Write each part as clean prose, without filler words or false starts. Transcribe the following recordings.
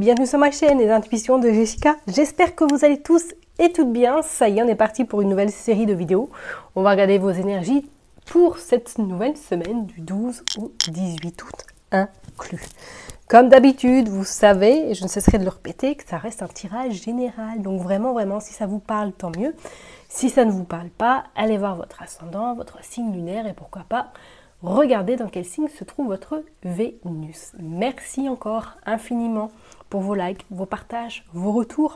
bienvenue sur ma chaîne Les Intuitions de Jessica. J'espère que vous allez tous et toutes bien. Ça y est, on est parti pour une nouvelle série de vidéos. On va regarder vos énergies pour cette nouvelle semaine du 12 au 18 août inclus. Comme d'habitude, vous savez, et je ne cesserai de le répéter, que ça reste un tirage général. Donc vraiment, si ça vous parle, tant mieux. Si ça ne vous parle pas, allez voir votre ascendant, votre signe lunaire et pourquoi pas regardez dans quel signe se trouve votre Vénus. Merci encore infiniment pour vos likes, vos partages, vos retours.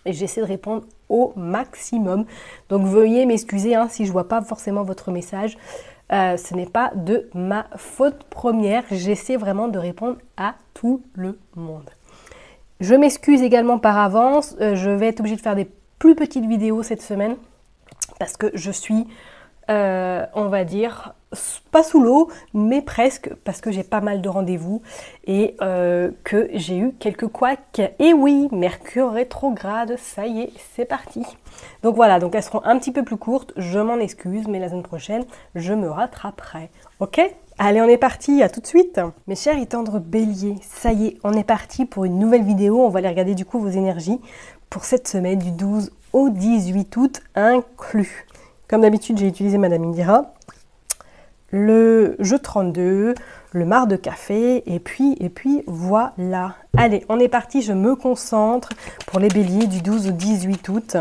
Et j'essaie de répondre au maximum. Donc veuillez m'excuser si je ne vois pas forcément votre message. Ce n'est pas de ma faute première. J'essaie vraiment de répondre à tout le monde. Je m'excuse également par avance. Je vais être obligée de faire des plus petites vidéos cette semaine. Parce que je suis, on va dire, pas sous l'eau, mais presque, parce que j'ai pas mal de rendez-vous et que j'ai eu quelques couacs. Et oui, Mercure rétrograde, ça y est, c'est parti. Donc voilà, donc elles seront un petit peu plus courtes, je m'en excuse, mais la semaine prochaine, je me rattraperai. Ok ? Allez, on est parti, à tout de suite. Mes chers et tendres béliers, ça y est, on est parti pour une nouvelle vidéo. On va aller regarder du coup vos énergies pour cette semaine du 12 au 18 août inclus. Comme d'habitude, j'ai utilisé Madame Indira, le jeu 32, le marc de café, et puis voilà. Allez, on est parti, je me concentre pour les béliers du 12 au 18 août.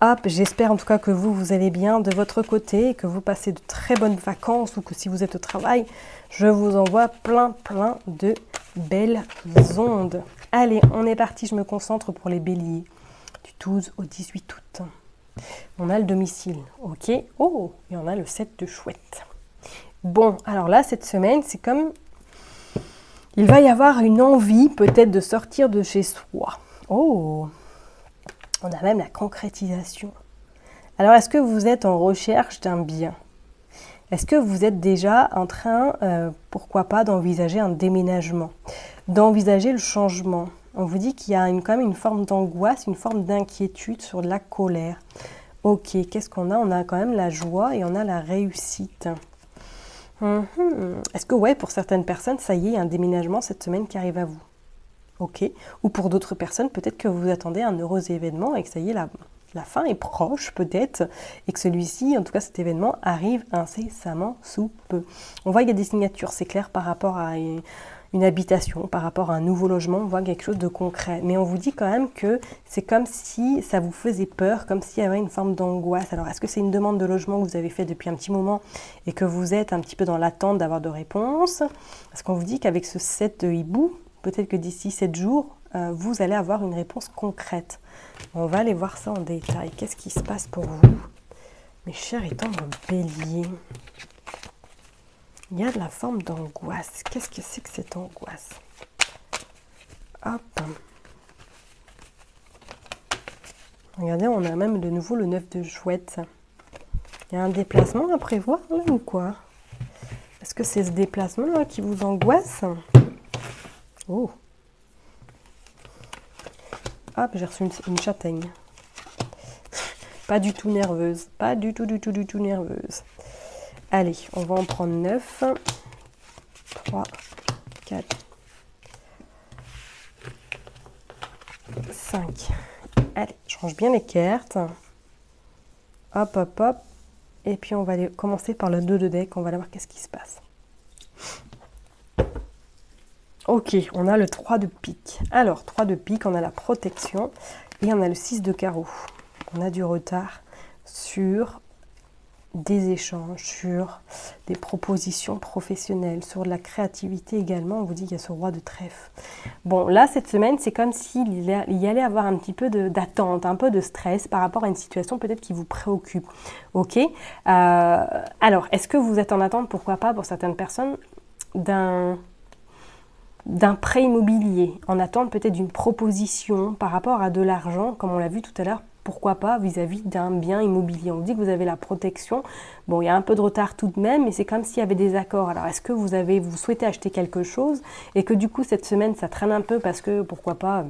Hop, j'espère en tout cas que vous allez bien de votre côté, que vous passez de très bonnes vacances ou que si vous êtes au travail, je vous envoie plein de belles ondes. Allez, on est parti, je me concentre pour les béliers du 12 au 18 août. On a le domicile, ok. Oh, et on a le 7 de chouette. Bon, alors là, cette semaine, c'est comme... il va y avoir une envie peut-être de sortir de chez soi. Oh, on a même la concrétisation. Alors, est-ce que vous êtes en recherche d'un bien? Est-ce que vous êtes déjà en train, pourquoi pas, d'envisager un déménagement, d'envisager le changement? On vous dit qu'il y a quand même une forme d'angoisse, une forme d'inquiétude sur de la colère. Ok, qu'est-ce qu'on a? On a quand même la joie et on a la réussite. Est-ce que, ouais, pour certaines personnes, ça y est, il y a un déménagement cette semaine qui arrive à vous? Ok. Ou pour d'autres personnes, peut-être que vous attendez un heureux événement et que ça y est, la fin est proche peut-être, et que celui-ci, en tout cas cet événement, arrive incessamment sous peu. On voit qu'il y a des signatures, c'est clair, par rapport à une habitation, par rapport à un nouveau logement, on voit quelque chose de concret. Mais on vous dit quand même que c'est comme si ça vous faisait peur, comme s'il y avait une forme d'angoisse. Alors, est-ce que c'est une demande de logement que vous avez fait depuis un petit moment et que vous êtes un petit peu dans l'attente d'avoir de réponses? Parce qu'on vous dit qu'avec ce 7 de hibou, peut-être que d'ici 7 jours, vous allez avoir une réponse concrète. On va aller voir ça en détail. Qu'est-ce qui se passe pour vous, mes chers et tendres béliers? Il y a de la forme d'angoisse. Qu'est-ce que c'est que cette angoisse? Hop. Regardez, on a même de nouveau le 9 de chouette. Il y a un déplacement à prévoir là ou quoi? Est-ce que c'est ce déplacement là qui vous angoisse? Oh. Hop, j'ai reçu une châtaigne. Pas du tout nerveuse. Pas du tout nerveuse. Allez, on va en prendre 9. 3, 4, 5. Allez, je range bien les cartes. Hop. Et puis on va aller commencer par le 2 de deck. On va aller voir qu'est-ce qui se passe. Ok, on a le 3 de pique. Alors, 3 de pique, on a la protection et on a le 6 de carreau. On a du retard sur des échanges, sur des propositions professionnelles, sur de la créativité également. On vous dit qu'il y a ce roi de trèfle. Bon, là, cette semaine, c'est comme s'il y allait avoir un petit peu d'attente, un peu de stress par rapport à une situation peut-être qui vous préoccupe. Ok. Alors, est-ce que vous êtes en attente, pourquoi pas, pour certaines personnes, d'un prêt immobilier, en attente peut-être d'une proposition par rapport à de l'argent, comme on l'a vu tout à l'heure, pourquoi pas vis-à-vis d'un bien immobilier. On dit que vous avez la protection. Bon, il y a un peu de retard tout de même, mais c'est comme s'il y avait des accords. Alors, est-ce que vous souhaitez acheter quelque chose et que du coup, cette semaine, ça traîne un peu parce que, pourquoi pas,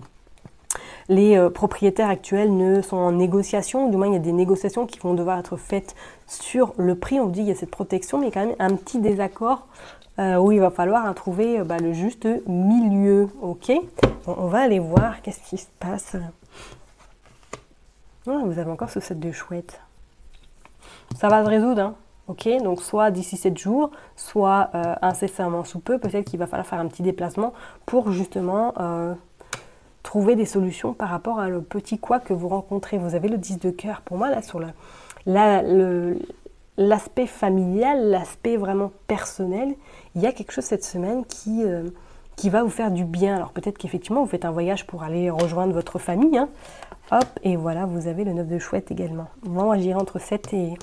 les propriétaires actuels ne sont en négociation, ou du moins, il y a des négociations qui vont devoir être faites sur le prix. On vous dit qu'il y a cette protection, mais il y a quand même un petit désaccord où il va falloir trouver le juste milieu, ok? Bon, on va aller voir qu'est-ce qui se passe. Oh, vous avez encore ce set de chouettes. Ça va se résoudre, hein? Ok, donc soit d'ici 7 jours, soit incessamment sous peu, peut-être qu'il va falloir faire un petit déplacement pour justement trouver des solutions par rapport à le petit quoi que vous rencontrez. Vous avez le 10 de cœur. Pour moi, là, sur l'aspect familial, l'aspect vraiment personnel, il y a quelque chose cette semaine qui va vous faire du bien. Alors peut-être qu'effectivement, vous faites un voyage pour aller rejoindre votre famille, hein. Hop, et voilà, vous avez le 9 de chouette également. Moi, je dirais entre 7 et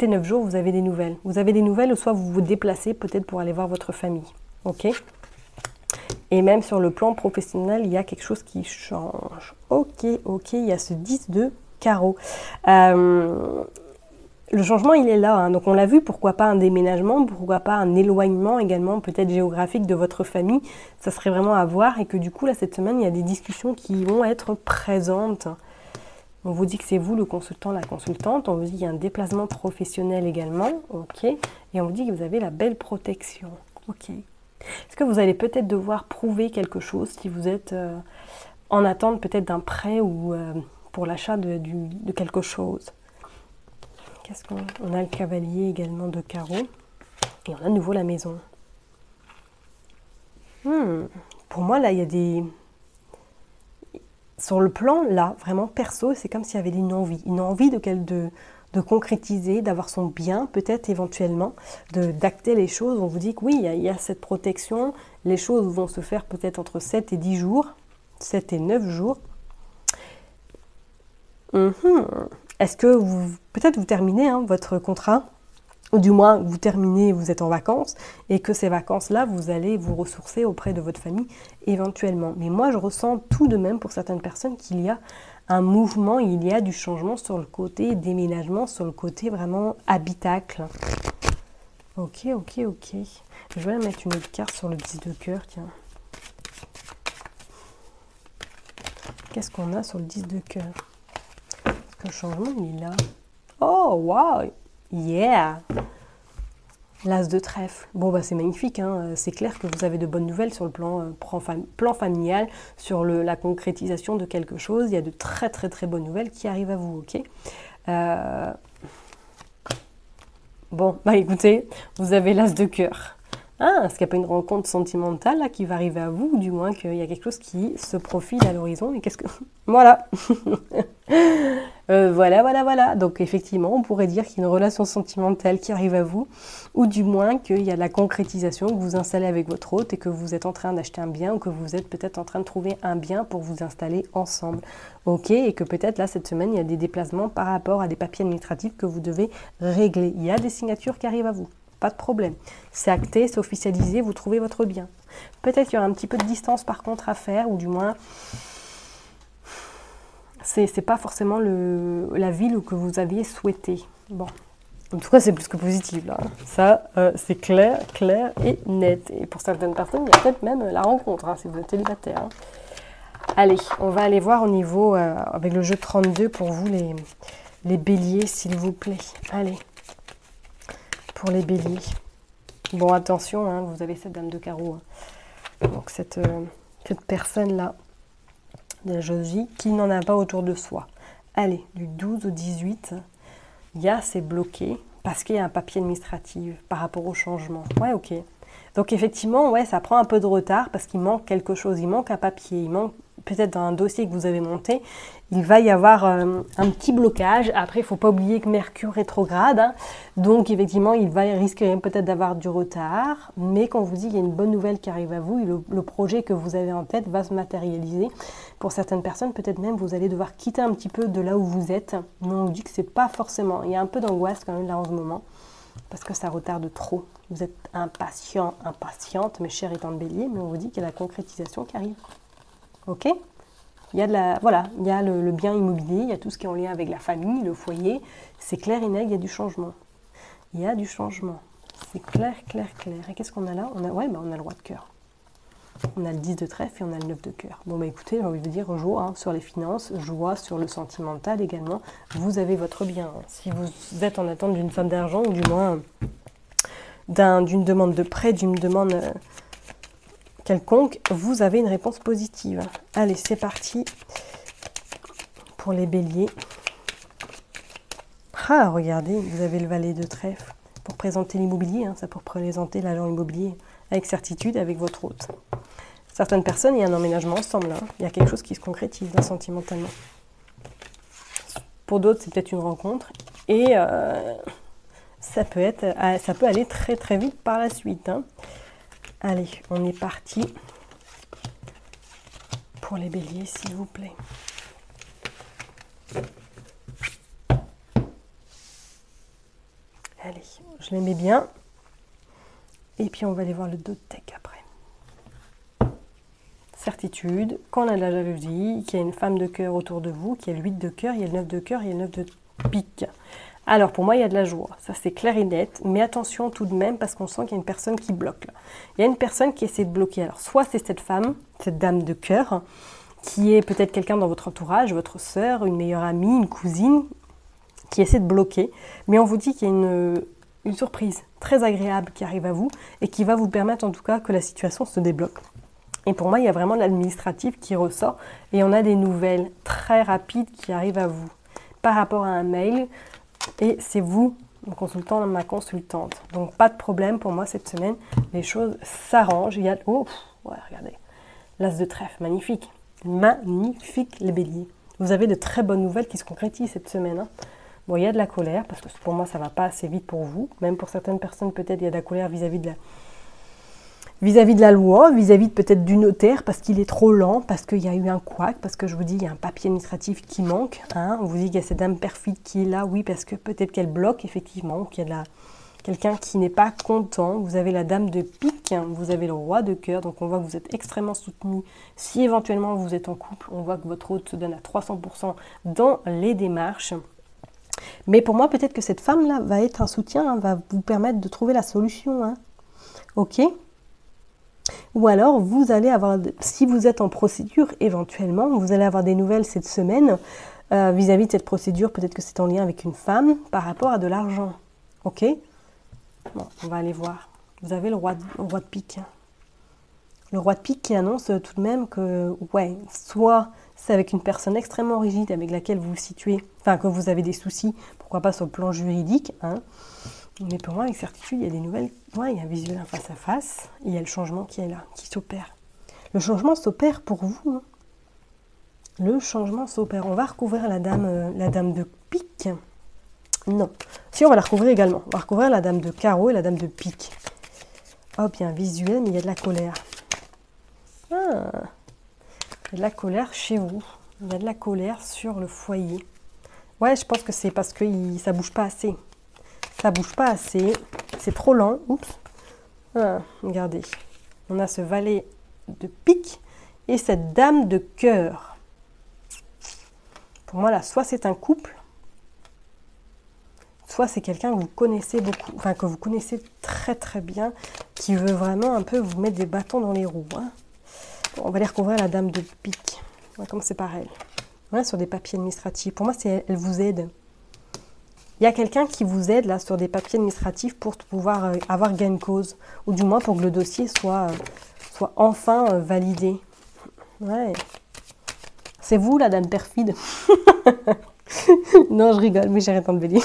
9 jours, vous avez des nouvelles. Vous avez des nouvelles, ou soit vous vous déplacez peut-être pour aller voir votre famille. Ok? Et même sur le plan professionnel, il y a quelque chose qui change. Ok, il y a ce 10 de carreau. Le changement, il est là, hein. Donc on l'a vu, pourquoi pas un déménagement, pourquoi pas un éloignement également, peut-être géographique de votre famille. Ça serait vraiment à voir et que du coup, là, cette semaine, il y a des discussions qui vont être présentes. On vous dit que c'est vous le consultant, la consultante. On vous dit qu'il y a un déplacement professionnel également. Ok. Et on vous dit que vous avez la belle protection. Ok. Est-ce que vous allez peut-être devoir prouver quelque chose si vous êtes en attente peut-être d'un prêt ou pour l'achat de quelque chose? Qu'est-ce qu'on a? Le cavalier également de carreau. Et on a de nouveau la maison. Pour moi, là, il y a des... Sur le plan, là, vraiment perso, c'est comme s'il y avait une envie de concrétiser, d'avoir son bien, peut-être éventuellement, d'acter les choses. On vous dit que oui, il y a cette protection. Les choses vont se faire peut-être entre 7 et 10 jours, 7 et 9 jours. Est-ce que peut-être vous terminez votre contrat, ou du moins vous terminez, vous êtes en vacances, et que ces vacances-là, vous allez vous ressourcer auprès de votre famille éventuellement. Mais moi, je ressens tout de même pour certaines personnes qu'il y a un mouvement, il y a du changement sur le côté déménagement, sur le côté vraiment habitacle. Ok. Je vais mettre une autre carte sur le 10 de cœur, tiens. Qu'est-ce qu'on a sur le 10 de cœur? Le changement, il est là. Oh, wow! Yeah! L'as de trèfle. Bon, c'est magnifique, hein. C'est clair que vous avez de bonnes nouvelles sur le plan familial, sur la concrétisation de quelque chose. Il y a de très, très, très bonnes nouvelles qui arrivent à vous, ok? Bon, écoutez, vous avez l'as de cœur. Est-ce qu'il n'y a pas une rencontre sentimentale là, qui va arriver à vous, ou du moins qu'il y a quelque chose qui se profile à l'horizon? Et qu'est-ce que... Voilà. Voilà. Donc effectivement, on pourrait dire qu'il y a une relation sentimentale qui arrive à vous, ou du moins qu'il y a la concrétisation, que vous installez avec votre hôte et que vous êtes en train d'acheter un bien, ou que vous êtes peut-être en train de trouver un bien pour vous installer ensemble. Ok, et que peut-être là, cette semaine, il y a des déplacements par rapport à des papiers administratifs que vous devez régler. Il y a des signatures qui arrivent à vous. Pas de problème. C'est acté, c'est officialisé, vous trouvez votre bien. Peut-être qu'il y aura un petit peu de distance par contre à faire, ou du moins, c'est pas forcément la ville que vous aviez souhaité. Bon, en tout cas, c'est plus que positif là. Ça, c'est clair et net. Et pour certaines personnes, il y a peut-être même la rencontre, si vous êtes célibataire. Allez, on va aller voir au niveau, avec le jeu 32 pour vous, les béliers, s'il vous plaît. Allez. Pour les béliers. Bon, attention, vous avez cette dame de carreau. Donc, cette personne-là, de la Josie, qui n'en a pas autour de soi. Allez, du 12 au 18, il y a c'est bloqué parce qu'il y a un papier administratif par rapport au changement. Ouais, ok. Donc, effectivement, ouais, ça prend un peu de retard parce qu'il manque quelque chose. Il manque un papier, il manque peut-être dans un dossier que vous avez monté, il va y avoir un petit blocage. Après, il ne faut pas oublier que Mercure rétrograde, donc effectivement, il va risquer peut-être d'avoir du retard, mais quand on vous dit qu'il y a une bonne nouvelle qui arrive à vous, et le projet que vous avez en tête va se matérialiser. Pour certaines personnes, peut-être même vous allez devoir quitter un petit peu de là où vous êtes, mais on vous dit que c'est pas forcément, il y a un peu d'angoisse quand même là en ce moment, parce que ça retarde trop. Vous êtes impatiente, mes chers étant de bélier, mais on vous dit qu'il y a la concrétisation qui arrive. Ok, il y a le bien immobilier, il y a tout ce qui est en lien avec la famille, le foyer. C'est clair et net, il y a du changement. Il y a du changement. C'est clair. Et qu'est-ce qu'on a là? On a le roi de cœur. On a le 10 de trèfle et on a le 9 de cœur. Bon, écoutez, j'ai envie de dire joie sur les finances, joie sur le sentimental également. Vous avez votre bien. Si vous êtes en attente d'une somme d'argent, ou du moins d'une demande de prêt, d'une demande quelconque, vous avez une réponse positive. Allez, c'est parti pour les béliers. Ah, regardez, vous avez le valet de trèfle pour présenter l'immobilier, hein, ça pour présenter l'agent immobilier avec certitude avec votre hôte. Certaines personnes, il y a un emménagement ensemble, hein. Il y a quelque chose qui se concrétise là, sentimentalement. Pour d'autres, c'est peut-être une rencontre et ça peut aller très très vite par la suite, hein. Allez, on est parti pour les béliers, s'il vous plaît. Allez, je les mets bien. Et puis on va aller voir le dos de deck après. Certitude, quand on a de la jalousie, qu'il y a une femme de cœur autour de vous, qu'il y a le 8 de cœur, il y a le 9 de cœur, il y a le 9 de pique. Alors pour moi, il y a de la joie, ça c'est clair et net, mais attention tout de même parce qu'on sent qu'il y a une personne qui bloque là. Il y a une personne qui essaie de bloquer. Alors soit c'est cette femme, cette dame de cœur, qui est peut-être quelqu'un dans votre entourage, votre sœur, une meilleure amie, une cousine, qui essaie de bloquer, mais on vous dit qu'il y a une surprise très agréable qui arrive à vous et qui va vous permettre en tout cas que la situation se débloque. Et pour moi, il y a vraiment l'administratif qui ressort et on a des nouvelles très rapides qui arrivent à vous par rapport à un mail. Et c'est vous, mon consultant, ma consultante. Donc, pas de problème pour moi cette semaine. Les choses s'arrangent. Il y a... Oh, ouais, regardez. L'as de trèfle, magnifique. Magnifique, les béliers. Vous avez de très bonnes nouvelles qui se concrétisent cette semaine, hein. Bon, il y a de la colère, parce que pour moi, ça ne va pas assez vite pour vous. Même pour certaines personnes, peut-être, il y a de la colère vis-à-vis de la loi, vis-à-vis peut-être du notaire, parce qu'il est trop lent, parce qu'il y a eu un couac, parce que je vous dis, il y a un papier administratif qui manque. Hein. On vous dit qu'il y a cette dame perfide qui est là, oui, parce que peut-être qu'elle bloque, effectivement, ou qu'il y a quelqu'un qui n'est pas content. Vous avez la dame de pique, hein, vous avez le roi de cœur, donc on voit que vous êtes extrêmement soutenu. Si éventuellement vous êtes en couple, on voit que votre hôte se donne à 300% dans les démarches. Mais pour moi, peut-être que cette femme-là va être un soutien, hein, va vous permettre de trouver la solution. Hein. Ok ? Ou alors, vous allez avoir, si vous êtes en procédure, éventuellement, vous allez avoir des nouvelles cette semaine vis-à-vis de cette procédure. Peut-être que c'est en lien avec une femme par rapport à de l'argent. Ok ? Bon, on va aller voir. Vous avez le roi de pique. Le roi de pique qui annonce tout de même que, ouais, soit c'est avec une personne extrêmement rigide avec laquelle vous vous situez, enfin que vous avez des soucis, pourquoi pas sur le plan juridique, hein. Mais pour moi, avec certitude, il y a des nouvelles, ouais, il y a un visuel en face à face, et il y a le changement qui est là, qui s'opère. Le changement s'opère pour vous, hein. Le changement s'opère. On va recouvrir la dame de pique. Non. Si, on va la recouvrir également. On va recouvrir la dame de carreau et la dame de pique. Hop, il y a un visuel, mais il y a de la colère. Ah, il y a de la colère chez vous. Il y a de la colère sur le foyer. Ouais, je pense que c'est parce que ça ne bouge pas assez. Ça ne bouge pas assez. C'est trop lent. Oups. Ah, regardez. On a ce valet de pique et cette dame de cœur. Pour moi, là, soit c'est un couple, soit c'est quelqu'un que vous connaissez beaucoup, enfin que vous connaissez très très bien, qui veut vraiment un peu vous mettre des bâtons dans les roues. Hein. Bon, on va aller recouvrir la dame de pique. On va commencer par elle. Voilà, sur des papiers administratifs. Pour moi, elle vous aide. Il y a quelqu'un qui vous aide là sur des papiers administratifs pour pouvoir avoir gain de cause, ou du moins pour que le dossier soit enfin validé. Ouais. C'est vous la dame perfide. Non, je rigole, mais j'arrête de bélier.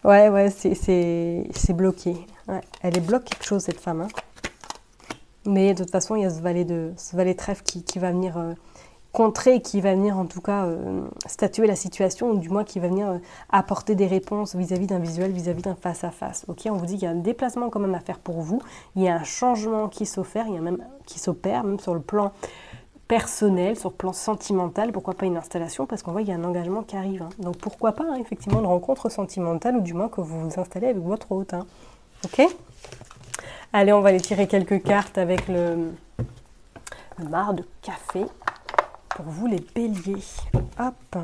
Ouais, c'est bloqué. Ouais, elle est bloquée quelque chose, cette femme. Hein. Mais de toute façon, il y a ce valet trèfle qui va venir contrer, qui va venir en tout cas statuer la situation, ou du moins qui va venir apporter des réponses vis-à-vis d'un visuel, vis-à-vis d'un face-à-face. Ok, on vous dit qu'il y a un déplacement quand même à faire pour vous. Il y a un changement qui s'opère, qui s'opère même sur le plan personnel, sur le plan sentimental, pourquoi pas une installation, parce qu'on voit qu'il y a un engagement qui arrive. Hein. Donc pourquoi pas, hein, effectivement, une rencontre sentimentale, ou du moins que vous vous installez avec votre hôte. Hein. Ok ? Allez, on va aller tirer quelques cartes avec le marc de café. Pour vous, les béliers. Hop.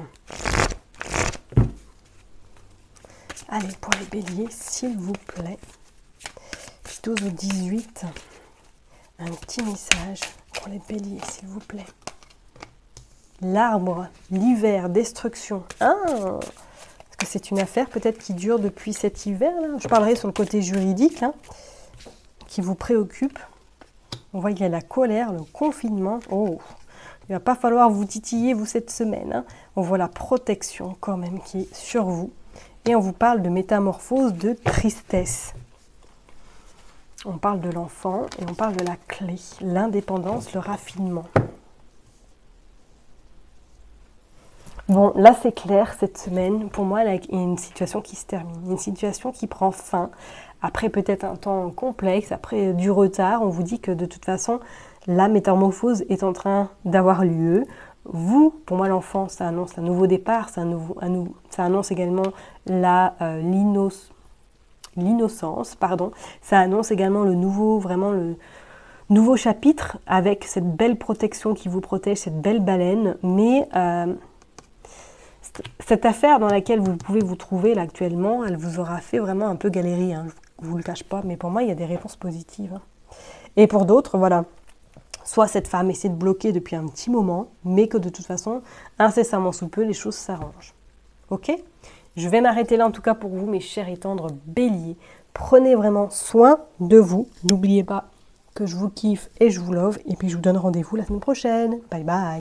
Allez, pour les béliers, s'il vous plaît. 12 ou 18. Un petit message pour les béliers, s'il vous plaît. L'arbre, l'hiver, destruction. Ah, est-ce que c'est une affaire peut-être qui dure depuis cet hiver. Là. Je parlerai sur le côté juridique là, qui vous préoccupe. On voit qu'il y a la colère, le confinement. Oh, il ne va pas falloir vous titiller vous cette semaine. Hein. On voit la protection quand même qui est sur vous. Et on vous parle de métamorphose, de tristesse. On parle de l'enfant et on parle de la clé, l'indépendance, le raffinement. Bon, là c'est clair, cette semaine, pour moi, il y a une situation qui se termine, une situation qui prend fin, après peut-être un temps complexe, après du retard, on vous dit que de toute façon, la métamorphose est en train d'avoir lieu. Vous, pour moi l'enfant, ça annonce un nouveau départ, ça annonce également l'innocence, pardon. Ça annonce également le nouveau chapitre avec cette belle protection qui vous protège, cette belle baleine, mais cette affaire dans laquelle vous pouvez vous trouver là actuellement, elle vous aura fait vraiment un peu galérer, hein, je ne vous le cache pas, mais pour moi, il y a des réponses positives. Hein. Et pour d'autres, voilà, soit cette femme essaie de bloquer depuis un petit moment, mais que de toute façon, incessamment sous peu, les choses s'arrangent. Ok ? Je vais m'arrêter là en tout cas pour vous, mes chers et tendres béliers. Prenez vraiment soin de vous. N'oubliez pas que je vous kiffe et je vous love. Et puis je vous donne rendez-vous la semaine prochaine. Bye bye.